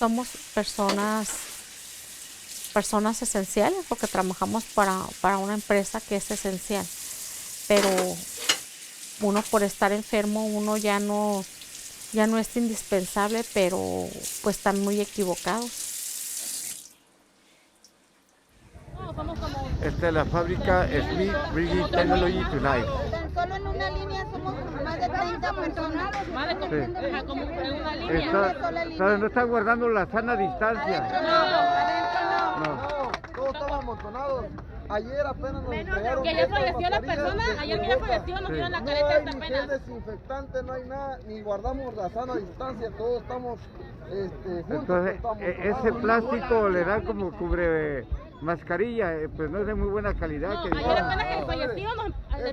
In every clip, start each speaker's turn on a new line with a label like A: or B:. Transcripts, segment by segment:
A: Somos personas esenciales porque trabajamos para una empresa que es esencial, pero uno por estar enfermo, uno ya no es indispensable, pero pues están muy equivocados.
B: Esta es la fábrica Smith Bridging Technology Tonight.
C: Solo en una línea somos más de 30 personas.
B: Sí.
C: Como en una línea.
B: No están guardando la sana distancia.
C: Adentro no.
B: No.
D: Todos estaban amontonados. Ayer apenas nos entregaron.
E: Que ayer falleció la persona, ayer que ya falleció, nos dieron la careta
D: No hay
E: esta
D: ni
E: apenas.
D: gel desinfectante, no hay nada, ni guardamos la sana distancia, todos estamos juntos.
B: Entonces, ese plástico le da como cubre mascarilla, pues no es de muy buena calidad.
E: No,
B: que
E: ayer
B: digamos.
E: apenas que falleció,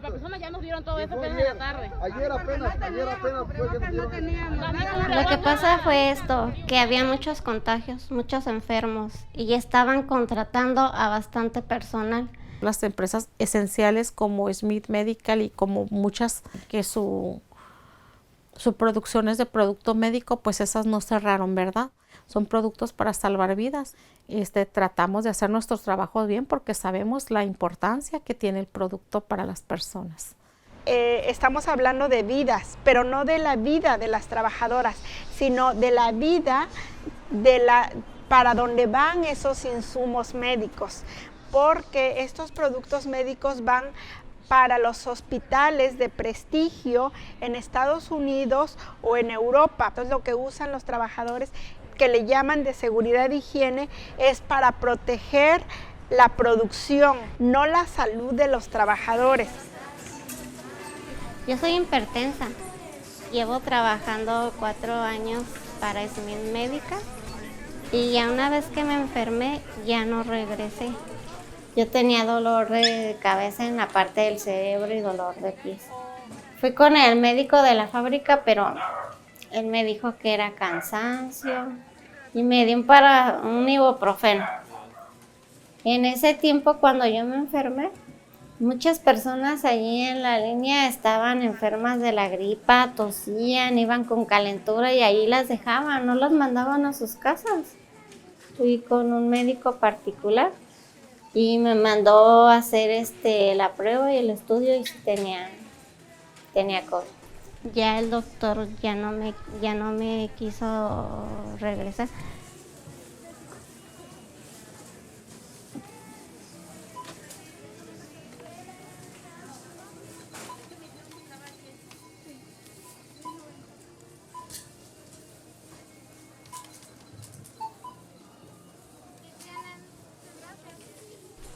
E: la persona ya nos dieron todo eso apenas en la tarde.
D: Ayer apenas fue que nos dieron.
F: Lo que pasa fue esto, que había muchos contagios, muchos enfermos y ya estaban contratando a bastante personal.
A: Las empresas esenciales como Smith Medical y como muchas que su producción es de producto médico, pues esas no cerraron, ¿verdad? Son productos para salvar vidas. Tratamos de hacer nuestros trabajos bien porque sabemos la importancia que tiene el producto para las personas.
G: Estamos hablando de vidas, pero no de la vida de las trabajadoras, sino de la vida para donde van esos insumos médicos, porque estos productos médicos van para los hospitales de prestigio en Estados Unidos o en Europa. Entonces lo que usan los trabajadores, que le llaman de seguridad e higiene, es para proteger la producción, no la salud de los trabajadores.
F: Yo soy hipertensa, llevo trabajando 4 años para Smith Medical y ya una vez que me enfermé ya no regresé. Yo tenía dolor de cabeza en la parte del cerebro y dolor de pies. Fui con el médico de la fábrica, pero él me dijo que era cansancio y me dio un ibuprofeno. En ese tiempo, cuando yo me enfermé, muchas personas allí en la línea estaban enfermas de la gripa, tosían, iban con calentura y ahí las dejaban, no las mandaban a sus casas. Fui con un médico particular y me mandó a hacer la prueba y el estudio y sí tenía COVID. Ya el doctor ya no me quiso regresar.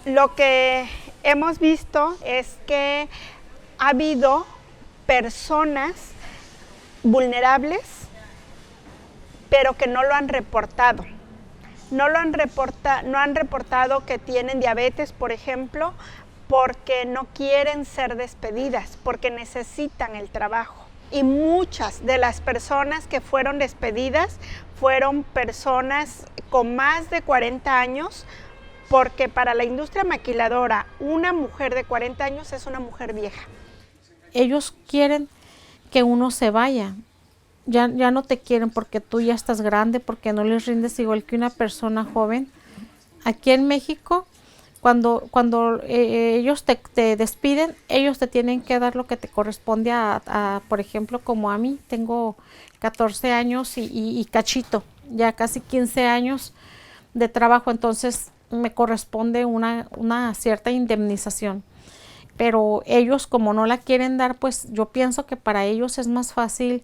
G: Lo que hemos visto es que ha habido personas vulnerables, pero que no lo han reportado. No han reportado que tienen diabetes, por ejemplo, porque no quieren ser despedidas, porque necesitan el trabajo. Y muchas de las personas que fueron despedidas fueron personas con más de 40 años, porque para la industria maquiladora, una mujer de 40 años es una mujer vieja.
A: Ellos quieren que uno se vaya, ya no te quieren porque tú ya estás grande, porque no les rindes igual que una persona joven. Aquí en México, cuando ellos te despiden, ellos te tienen que dar lo que te corresponde por ejemplo, como a mí, tengo 14 años y cachito, ya casi 15 años de trabajo, entonces me corresponde una cierta indemnización. Pero ellos, como no la quieren dar, pues yo pienso que para ellos es más fácil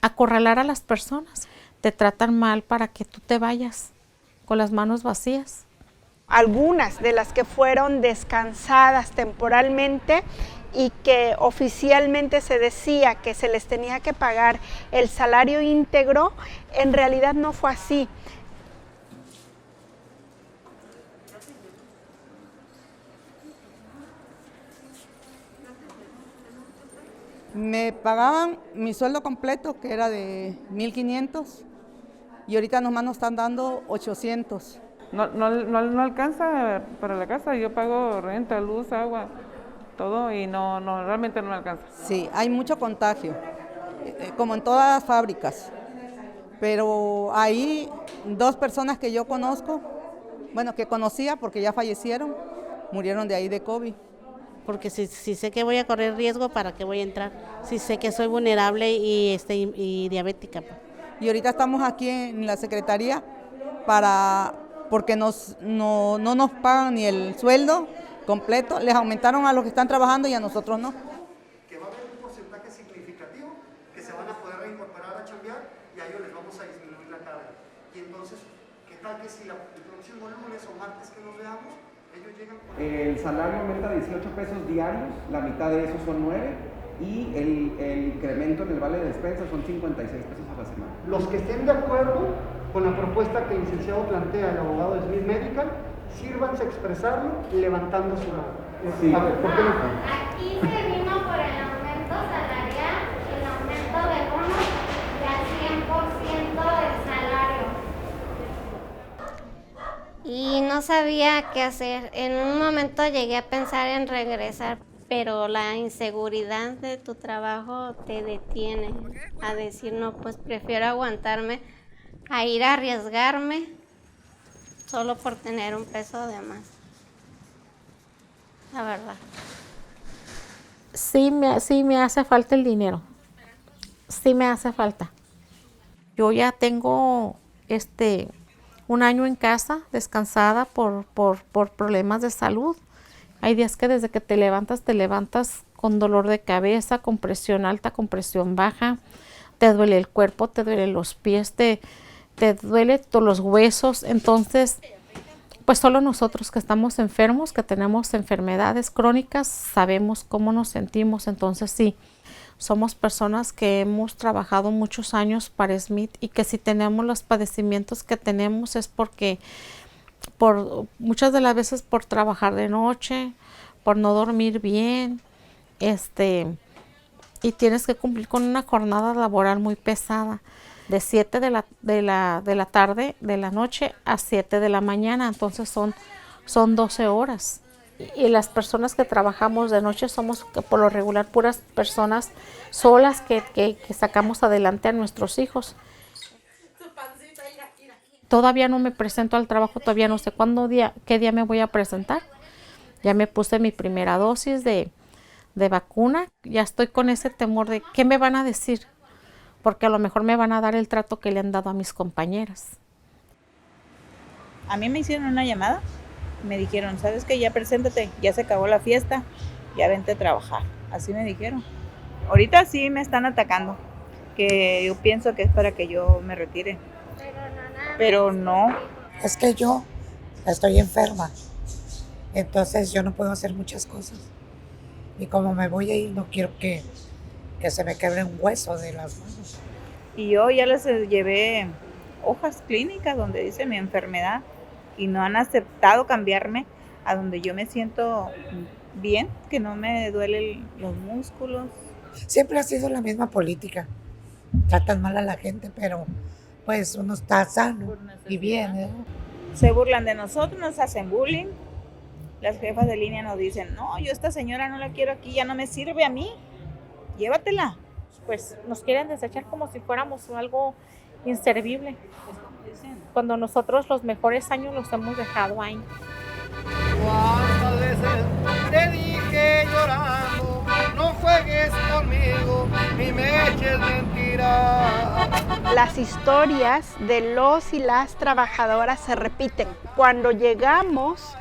A: acorralar a las personas. Te tratan mal para que tú te vayas con las manos vacías.
G: Algunas de las que fueron descansadas temporalmente y que oficialmente se decía que se les tenía que pagar el salario íntegro, en realidad no fue así.
H: Me pagaban mi sueldo completo, que era de 1,500, y ahorita nomás nos están dando 800.
I: No alcanza para la casa, yo pago renta, luz, agua, todo, y realmente no me alcanza.
H: Sí, hay mucho contagio, como en todas las fábricas, pero ahí 2 personas que yo conozco, bueno, que conocía porque ya fallecieron, murieron de ahí de COVID.
J: Porque si sé que voy a correr riesgo, ¿para qué voy a entrar? Si sé que soy vulnerable y diabética.
H: Y ahorita estamos aquí en la secretaría porque no nos pagan ni el sueldo completo, les aumentaron a los que están trabajando y a nosotros no.
K: Que va a haber un porcentaje significativo que se van a poder reincorporar a chambear y a ellos les vamos a disminuir la carga. Y entonces, ¿qué tal que si el próximo lunes o martes que nos veamos, ellos llegan con...
L: El salario aumenta 18 pesos diarios, la mitad de eso son 9, y el incremento en el vale de despensa son 56 pesos a la semana.
K: Los que estén de acuerdo con la propuesta que el licenciado plantea, el abogado de Smith Medical, sírvanse a expresarlo levantando su mano.
L: Sí.
K: A ver, ¿por qué no?
F: Aquí se vino por el aumento salarial, el aumento de bonos y al 100% del salario. Y no sabía qué hacer. En un momento llegué a pensar en regresar, pero la inseguridad de tu trabajo te detiene a decir, no, pues prefiero aguantarme a ir a arriesgarme solo por tener un peso de más. La verdad.
A: Sí me hace falta el dinero. Sí me hace falta. Yo ya tengo un año en casa, descansada por problemas de salud. Hay días que desde que te levantas con dolor de cabeza, con presión alta, con presión baja. Te duele el cuerpo, te duelen los pies, te duele todos los huesos. Entonces, pues solo nosotros que estamos enfermos, que tenemos enfermedades crónicas, sabemos cómo nos sentimos. Entonces sí, somos personas que hemos trabajado muchos años para Smith y que si tenemos los padecimientos que tenemos es porque muchas de las veces por trabajar de noche, por no dormir bien, y tienes que cumplir con una jornada laboral muy pesada, de 7 de la tarde, de la noche a 7 de la mañana, entonces son 12 horas. Y las personas que trabajamos de noche somos por lo regular puras personas solas que sacamos adelante a nuestros hijos. Todavía no me presento al trabajo, todavía no sé qué día me voy a presentar. Ya me puse mi primera dosis de vacuna, ya estoy con ese temor de qué me van a decir, porque a lo mejor me van a dar el trato que le han dado a mis compañeras.
M: A mí me hicieron una llamada, me dijeron, ¿sabes qué? Ya preséntate, ya se acabó la fiesta, ya vente a trabajar. Así me dijeron. Ahorita sí me están atacando, que yo pienso que es para que yo me retire. Pero no.
N: Es que yo estoy enferma, entonces yo no puedo hacer muchas cosas. Y como me voy a ir, no quiero que se me quebre un hueso de las manos.
M: Y yo ya les llevé hojas clínicas donde dice mi enfermedad y no han aceptado cambiarme a donde yo me siento bien, que no me duelen los músculos.
N: Siempre ha sido la misma política. Tratan mal a la gente, pero pues uno está sano y bien, ¿eh?
M: Se burlan de nosotros, nos hacen bullying. Las jefas de línea nos dicen, no, yo esta señora no la quiero aquí, ya no me sirve a mí, llévatela. Pues nos quieren desechar como si fuéramos algo inservible, cuando nosotros los mejores años los hemos dejado ahí.
K: ¿Cuántas veces te dije llorando, no juegues conmigo ni me eches mentiras?
G: Las historias de los y las trabajadoras se repiten. Cuando llegamos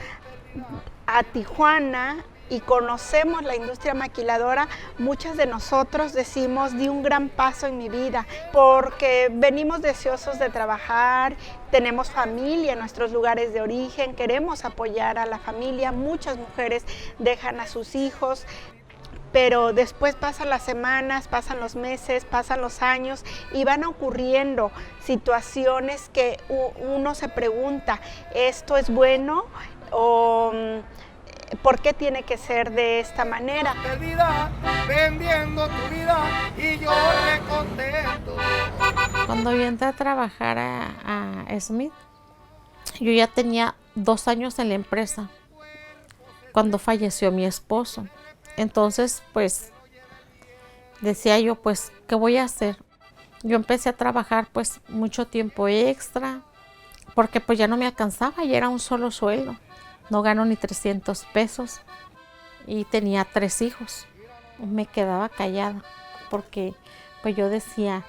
G: a Tijuana y conocemos la industria maquiladora, muchas de nosotros decimos, di un gran paso en mi vida, porque venimos deseosos de trabajar, tenemos familia en nuestros lugares de origen, queremos apoyar a la familia, muchas mujeres dejan a sus hijos, pero después pasan las semanas, pasan los meses, pasan los años y van ocurriendo situaciones que uno se pregunta, ¿esto es bueno o por qué tiene que ser de esta manera?
K: Vendiendo tu vida y yo contento.
A: Cuando yo entré a trabajar a Smith, yo ya tenía 2 años en la empresa cuando falleció mi esposo. Entonces, pues, decía yo, pues, ¿qué voy a hacer? yo empecé a trabajar pues mucho tiempo extra, porque pues ya no me alcanzaba y era un solo sueldo. No gano ni 300 pesos y tenía 3 hijos. Me quedaba callada porque pues yo decía,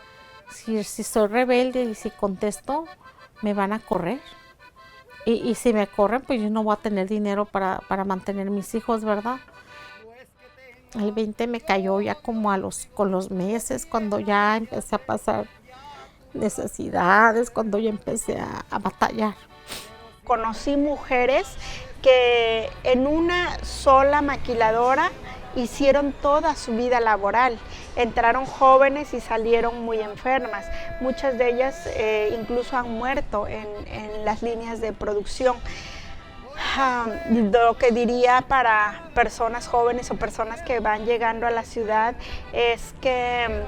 A: si soy rebelde y si contesto, me van a correr. Y si me corren, pues yo no voy a tener dinero para mantener mis hijos, ¿verdad? El 20 me cayó ya como con los meses, cuando ya empecé a pasar necesidades, cuando ya empecé a batallar.
G: Conocí mujeres que en una sola maquiladora hicieron toda su vida laboral. Entraron jóvenes y salieron muy enfermas. Muchas de ellas incluso han muerto en las líneas de producción. Lo que diría para personas jóvenes o personas que van llegando a la ciudad es que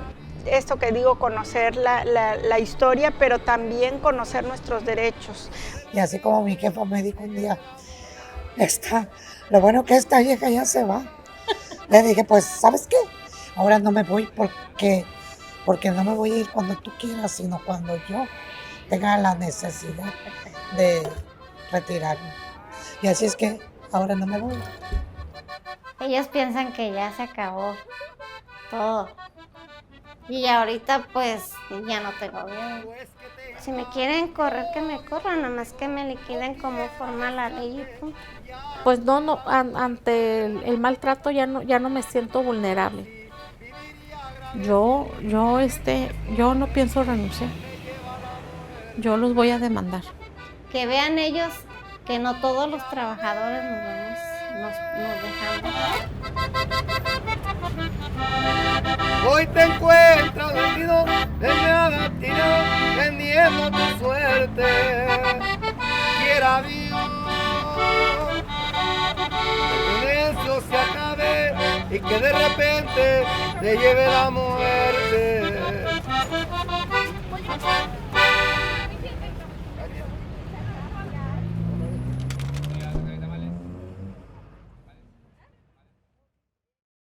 G: esto que digo, conocer la historia, pero también conocer nuestros derechos.
N: Y así como mi jefa me dijo un día, lo bueno que esta vieja ya se va. Le dije, pues, ¿sabes qué? Ahora no me voy porque no me voy a ir cuando tú quieras, sino cuando yo tenga la necesidad de retirarme. Y así es que ahora no me voy.
F: Ellos piensan que ya se acabó todo. Y ahorita pues ya no tengo miedo. Si me quieren correr, que me corran, nada más que me liquiden como forma la ley y punto.
A: Pues no, ante el maltrato ya no me siento vulnerable. Yo no pienso renunciar. Yo los voy a demandar.
F: Que vean ellos que no todos los trabajadores nos dejamos.
D: Hoy te encuentro dormido, desde nada tirado, vendiendo tu suerte. Quiera Dios que eso se acabe y que de repente te lleve la muerte.